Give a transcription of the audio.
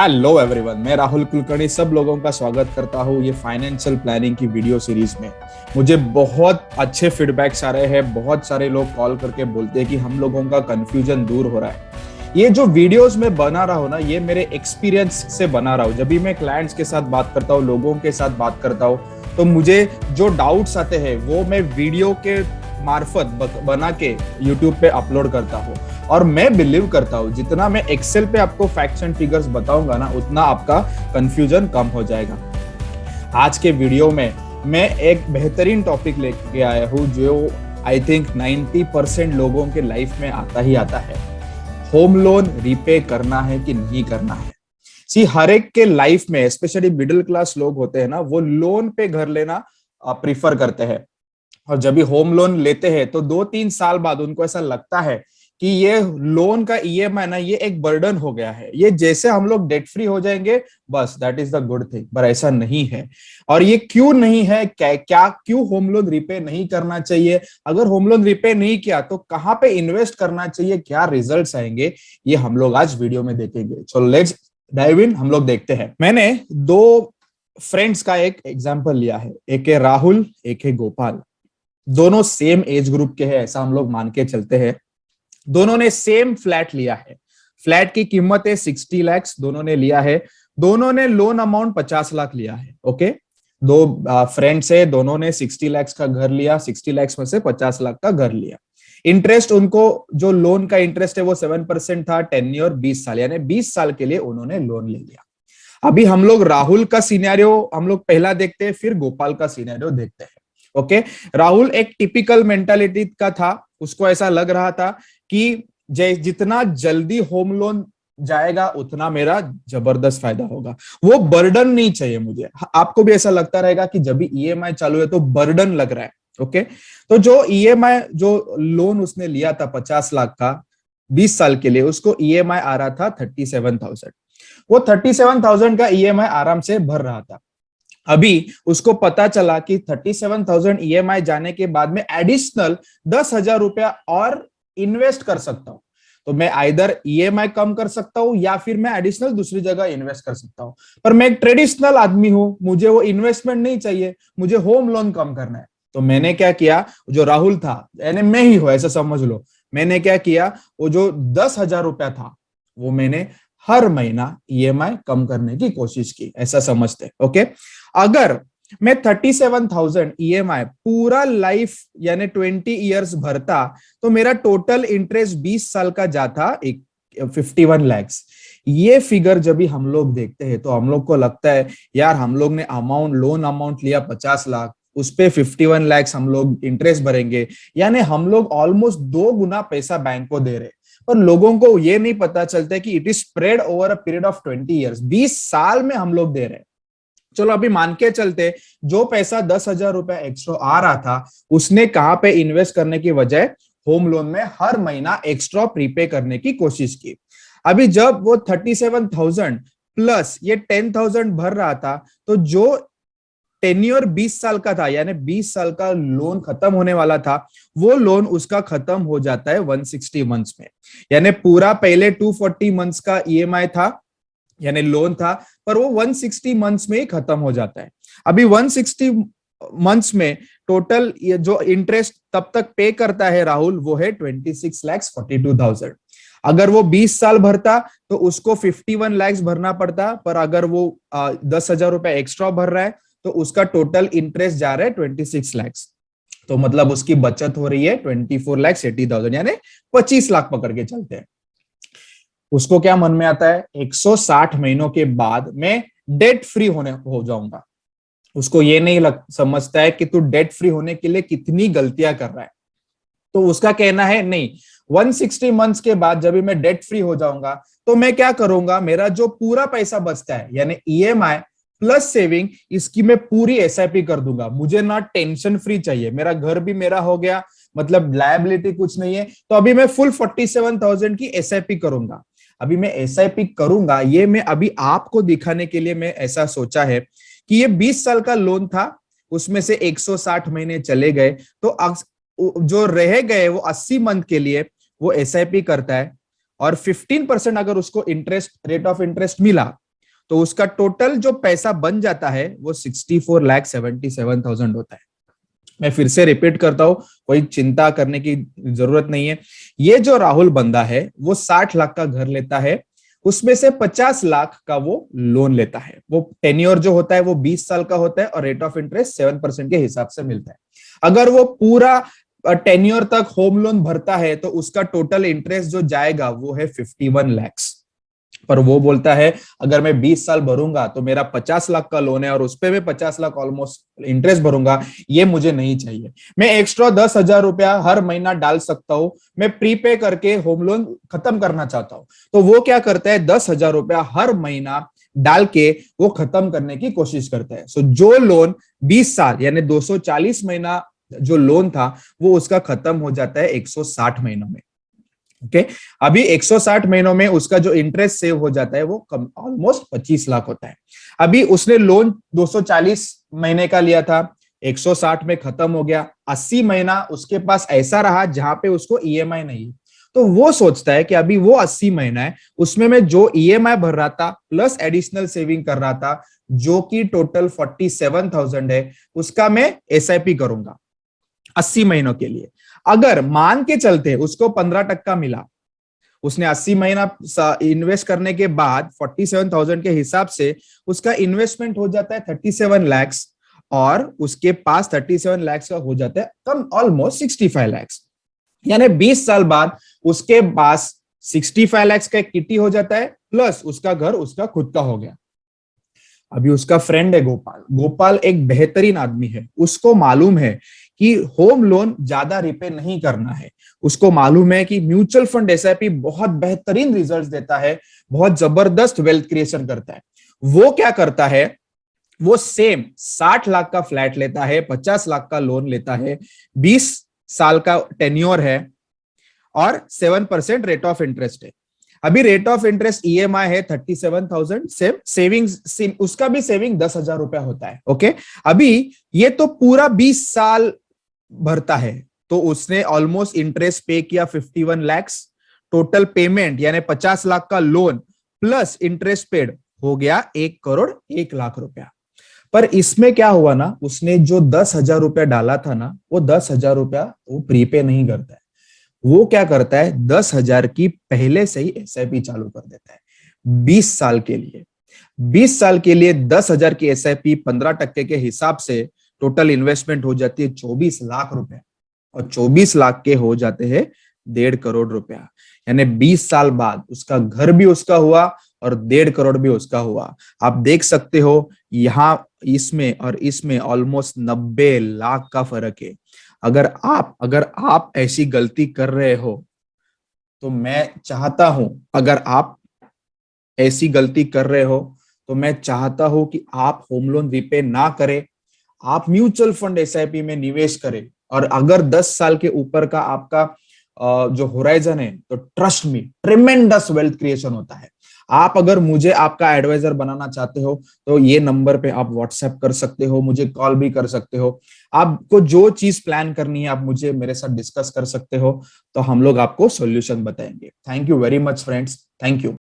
Hello everyone, मैं राहुल कुलकर्णी सब लोगों का स्वागत करता हूँ ये फाइनेंशियल प्लानिंग की वीडियो सीरीज में। मुझे बहुत अच्छे फीडबैक्स आ रहे हैं। बहुत सारे लोग कॉल करके बोलते हैं कि हम लोगों का कंफ्यूजन दूर हो रहा है। ये जो वीडियोस में बना रहा हूँ ना, ये मेरे एक्सपीरियंस से बना रहा हूँ। जब भी मैं क्लाइंट्स के साथ बात करता हूँ, लोगों के साथ बात करता हूँ, तो मुझे जो डाउट्स आते हैं वो मैं वीडियो के मार्फत बना के यूट्यूब पे अपलोड करता हूँ। और मैं बिलीव करता हूँ जितना मैं एक्सेल पे आपको फैक्ट्स एंड फिगर्स बताऊंगा ना, उतना आपका कंफ्यूजन कम हो जाएगा। आज के वीडियो में मैं एक बेहतरीन टॉपिक लेके आया हूँ जो आई थिंक 90% लोगों के लाइफ में आता ही आता है। होम लोन रीपे करना है कि नहीं करना है। हर एक के लाइफ में, स्पेशली मिडिल क्लास लोग होते हैं ना, वो लोन पे घर लेना प्रीफर करते हैं। और जब भी होम लोन लेते हैं तो 2-3 साल बाद उनको ऐसा लगता है कि ये लोन का ईएमआई ना, ये एक बर्डन हो गया है। ये जैसे हम लोग डेट फ्री हो जाएंगे, बस that is the good thing. पर ऐसा नहीं है। और ये क्यों नहीं है, क्यों होम लोन रिपे नहीं करना चाहिए, अगर होम लोन रिपे नहीं किया तो कहाँ पे इन्वेस्ट करना चाहिए, क्या रिजल्ट्स आएंगे, ये हम लोग आज वीडियो में देखेंगे। चलो लेट्स डाइव इन, हम लोग देखते हैं। मैंने दो फ्रेंड्स का एक एग्जाम्पल लिया है, एक है राहुल, एक है गोपाल। दोनों सेम एज ग्रुप के हैं, ऐसा हम लोग मान के चलते हैं। दोनों ने सेम फ्लैट लिया है। फ्लैट की कीमत है 60 लाख, दोनों ने लिया है। दोनों ने लोन अमाउंट 50 लाख लिया है। ओके, दो फ्रेंड्स है, दोनों ने 60 लाख का घर लिया। 60 लाख में से 50 लाख का घर लिया। इंटरेस्ट उनको, जो लोन का इंटरेस्ट है वो 7% था। टेन्योर 20 साल, यानी 20 साल के लिए उन्होंने लोन ले लिया। अभी हम लोग राहुल का सिनेरियो हम लोग पहला देखते हैं, फिर गोपाल का सिनेरियो देखते हैं। ओके, राहुल एक टिपिकल मेंटालिटी का था। उसको ऐसा लग रहा था कि जितना जल्दी होम लोन जाएगा उतना मेरा जबरदस्त फायदा होगा। वो बर्डन नहीं चाहिए मुझे। आपको भी ऐसा लगता रहेगा कि जब भी ईएमआई चालू है तो बर्डन लग रहा है। ओके, तो जो ईएमआई, जो लोन उसने लिया था 50 लाख का 20 साल के लिए, उसको ईएमआई आ रहा था 37,000। वो 37,000 का ईएमआई आराम से भर रहा था। अभी उसको पता चला कि 37,000 ईएमआई जाने के बाद में एडिशनल 10,000 रुपया और इन्वेस्ट कर सकता हूं। तो मैं आइदर ईएमआई कम कर सकता हूं या फिर मैं एडिशनल दूसरी जगह इन्वेस्ट कर सकता हूं। पर मैं एक ट्रेडिशनल आदमी हूं, मुझे वो इन्वेस्टमेंट नहीं चाहिए, मुझे होम लोन कम करना है। तो मैंने क्या किया, जो राहुल था, यानी मैं ही हूं ऐसा समझ लो, मैंने क्या किया, वो जो 10,000 रुपया था वो मैंने हर महीना ईएमआई कम करने की कोशिश की, ऐसा समझते। ओके, अगर मैं 37,000 ईएमआई पूरा लाइफ यानी 20 ईयर्स भरता तो मेरा टोटल इंटरेस्ट 20 साल का जाता 51 लैक्स। ये फिगर जब भी हम लोग देखते हैं तो हम लोग को लगता है यार, हम लोग ने अमाउंट, लोन अमाउंट लिया 50 लाख, उस पे 51 लैक्स हम लोग इंटरेस्ट भरेंगे, यानी हम लोग ऑलमोस्ट 2 गुना पैसा बैंक को दे रहे। पर लोगों को ये नहीं पता चलता है कि it is spread over a period of 20 years. 20 साल में हम लोग दे रहे हैं। चलो अभी मान के चलते, जो पैसा 10,000 रुपया एक्स्ट्रा आ रहा था, उसने कहां पे इन्वेस्ट करने की बजाय होम लोन में हर महीना एक्स्ट्रा प्रीपे करने की कोशिश की। अभी जब वो 37,000 प्लस ये 10,000 भर रहा था, तो जो टेन्योर 20 साल का था, यानी 20 साल का लोन खत्म होने वाला था, वो लोन उसका खत्म हो जाता है 160 मंथ्स में। यानी पूरा पहले 240 मंथ्स का ईएमआई था, यानी लोन था, पर वो 160 मंथ्स में ही खत्म हो जाता है। अभी 160 मंथ्स में टोटल जो इंटरेस्ट तब तक पे करता है राहुल, वो है 26,42,000। अगर वो 20 साल भरता तो उसको 51 लाख भरना पड़ता, पर अगर वो 10,000 रुपया एक्स्ट्रा भर रहा है तो उसका टोटल इंटरेस्ट जा रहा है 26 लाख। तो मतलब उसकी बचत हो रही है 24,80,000, यानी 25 लाख पकड़ के चलते हैं। उसको क्या मन में आता है, 160 महीनों के बाद मैं डेट फ्री हो जाऊंगा। उसको ये नहीं समझता है कि तू डेट फ्री होने के लिए कितनी गलतियां कर रहा है। तो उसका कहना है नहीं, 160 मंथ्स के बाद जब भी मैं डेट फ्री हो जाऊंगा तो मैं क्या करूंगा, मेरा जो पूरा पैसा बचता है यानी ईएमआई प्लस सेविंग, इसकी मैं पूरी एसआईपी कर दूंगा। मुझे ना टेंशन फ्री चाहिए, मेरा घर भी मेरा हो गया, मतलब लायबिलिटी कुछ नहीं है। तो अभी मैं फुल 47,000 की एसआईपी करूंगा। अभी मैं एसआईपी करूंगा, ये मैं अभी आपको दिखाने के लिए मैं ऐसा सोचा है कि ये 20 साल का लोन था, उसमें से 160 महीने चले गए, तो जो रह गए वो 80 मंथ के लिए वो एसआईपी करता है। और 15% अगर उसको इंटरेस्ट, रेट ऑफ इंटरेस्ट मिला तो उसका टोटल जो पैसा बन जाता है वो 64,77,000 होता है। मैं फिर से रिपीट करता हूं, कोई चिंता करने की जरूरत नहीं है। ये जो राहुल बंदा है वो 60 लाख का घर लेता है, उसमें से 50 लाख का वो लोन लेता है। वो टेन्योर जो होता है वो 20 साल का होता है और रेट ऑफ इंटरेस्ट 7% के हिसाब से मिलता है। अगर वो पूरा टेन्योर तक होम लोन भरता है तो उसका टोटल इंटरेस्ट जो जाएगा वो है 51 लैक्स। पर वो बोलता है अगर मैं 20 साल भरूंगा तो मेरा 50 लाख का लोन है और उस पे मैं 50 लाख ऑलमोस्ट इंटरेस्ट भरूंगा, ये मुझे नहीं चाहिए। मैं एक्स्ट्रा 10,000 रुपया हर महीना डाल सकता हूं, मैं प्रीपे करके होम लोन खत्म करना चाहता हूं। तो वो क्या करता है, 10,000 रुपया हर महीना डाल के वो खत्म करने की कोशिश करता है। सो जो लोन 20 साल यानी 240 महीना जो लोन था वो उसका खत्म हो जाता है 160 महीनों में। ओके, अभी 160 महीनों में उसका जो इंटरेस्ट सेव हो जाता है वो ऑलमोस्ट 25 लाख होता है। अभी उसने लोन 240 महीने का लिया था, 160 में खत्म हो गया, 80 महीना उसके पास ऐसा रहा जहां पे उसको ईएमआई नहीं। तो वो सोचता है कि अभी वो 80 महीना है, उसमें मैं जो ईएमआई भर रहा था प्लस एडिशनल सेविंग कर रहा था जो कि टोटल 47,000 है, उसका मैं एसआईपी करूंगा 80 महीनों के लिए। अगर मान के चलते उसको 15% मिला, उसने 80 महीना इन्वेस्ट करने के बाद 47,000 के हिसाब से उसका इन्वेस्टमेंट हो जाता है 37 लैक्स और उसके पास 37 लैक्स का हो जाता है कम ऑलमोस्ट 65 लैक्स। यानी 20 साल बाद उसके पास 65 लैक्स का एक किटी हो जाता है प्लस उसका घर उसका खुद का हो गया। अभी उसका फ्रेंड है गोपाल। गोपाल एक बेहतरीन आदमी है, उसको मालूम है कि होम लोन ज्यादा रिपे नहीं करना है। उसको मालूम है कि म्यूचुअल फंड एसआईपी बहुत बेहतरीन रिजल्ट्स देता है, बहुत जबरदस्त वेल्थ क्रिएशन करता है। वो क्या करता है, वो सेम 60 लाख का फ्लैट लेता है, 50 लाख का लोन लेता है, 20 साल का टेन्योर है और 7% रेट ऑफ इंटरेस्ट है। अभी रेट ऑफ इंटरेस्ट ईएमआई है 37,000, सेविंग्स उसका भी सेविंग 10,000 रुपया होता है। ओके, अभी ये तो पूरा 20 साल भरता है तो उसने ऑलमोस्ट इंटरेस्ट पे किया 51 लैक्स, टोटल पेमेंट यानी 50 लाख का लोन प्लस इंटरेस्ट पेड हो गया 1,01,00,000 रुपया। पर इसमें क्या हुआ ना, उसने जो 10,000 रुपया डाला था ना, वो 10,000 रुपया वो प्रीपे नहीं करता है। वो क्या करता है, 10,000 की पहले से ही एसआईपी चालू कर देता है 20 साल के लिए। 20 साल के लिए 10,000 की एसआईपी 15% के हिसाब से टोटल इन्वेस्टमेंट हो जाती है 24 लाख रुपए और 24 लाख के हो जाते हैं 1.5 करोड़ रुपया। यानी 20 साल बाद उसका घर भी उसका हुआ और 1.5 करोड़ भी उसका हुआ। आप देख सकते हो यहां इसमें और इसमें ऑलमोस्ट 90 लाख का फर्क है। अगर आप ऐसी गलती कर रहे हो तो मैं चाहता हूं, अगर आप ऐसी गलती कर रहे हो तो मैं चाहता हूं कि आप होम लोन रिपे ना करें, आप म्यूचुअल फंड एसआईपी में निवेश करें। और अगर 10 साल के ऊपर का आपका जो होराइजन है तो trust me tremendous wealth creation होता है। आप अगर मुझे आपका एडवाइजर बनाना चाहते हो तो ये नंबर पे आप व्हाट्सएप कर सकते हो, मुझे कॉल भी कर सकते हो। आपको जो चीज प्लान करनी है आप मुझे मेरे साथ डिस्कस कर सकते हो, तो हम लोग आपको सॉल्यूशन बताएंगे। Thank you very much friends, thank you.